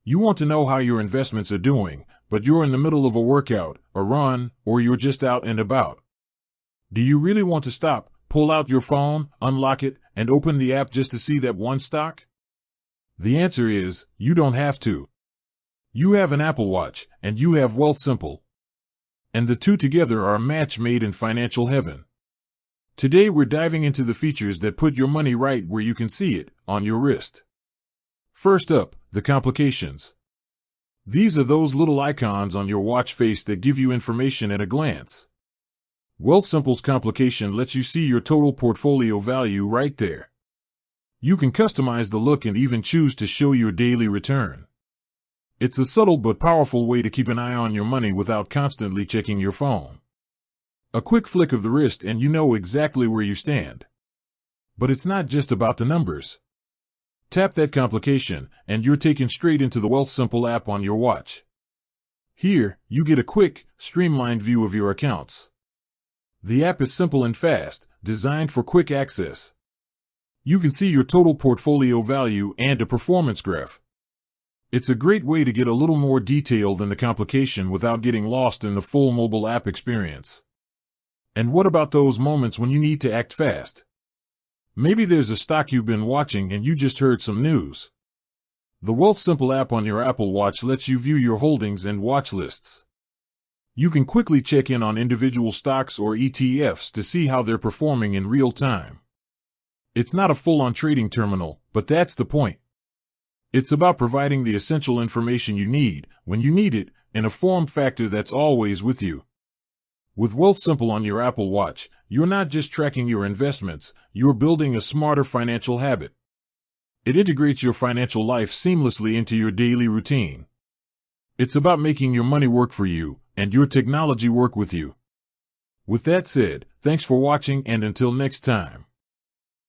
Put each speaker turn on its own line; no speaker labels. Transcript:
You want to know how your investments are doing, but you're in the middle of a workout, a run, or you're just out and about. Do you really want to stop, pull out your phone, unlock it, and open the app just to see that one stock? The answer is, you don't have to. You have an Apple Watch, and you have Wealthsimple. And the two together are a match made in financial heaven. Today we're diving into the features that put your money right where you can see it, on your wrist. First up, the complications. These are those little icons on your watch face that give you information at a glance. Wealthsimple's complication lets you see your total portfolio value right there. You can customize the look and even choose to show your daily return. It's a subtle but powerful way to keep an eye on your money without constantly checking your phone. A quick flick of the wrist and you know exactly where you stand. But it's not just about the numbers. Tap that complication, and you're taken straight into the Wealthsimple app on your watch. Here, you get a quick, streamlined view of your accounts. The app is simple and fast, designed for quick access. You can see your total portfolio value and a performance graph. It's a great way to get a little more detail than the complication without getting lost in the full mobile app experience. And what about those moments when you need to act fast? Maybe there's a stock you've been watching and you just heard some news. The Wealthsimple app on your Apple Watch lets you view your holdings and watch lists. You can quickly check in on individual stocks or ETFs to see how they're performing in real time. It's not a full-on trading terminal, but that's the point. It's about providing the essential information you need, when you need it, in a form factor that's always with you. With Wealthsimple on your Apple Watch, you're not just tracking your investments, you're building a smarter financial habit. It integrates your financial life seamlessly into your daily routine. It's about making your money work for you, and your technology work with you. With that said, thanks for watching and until next time.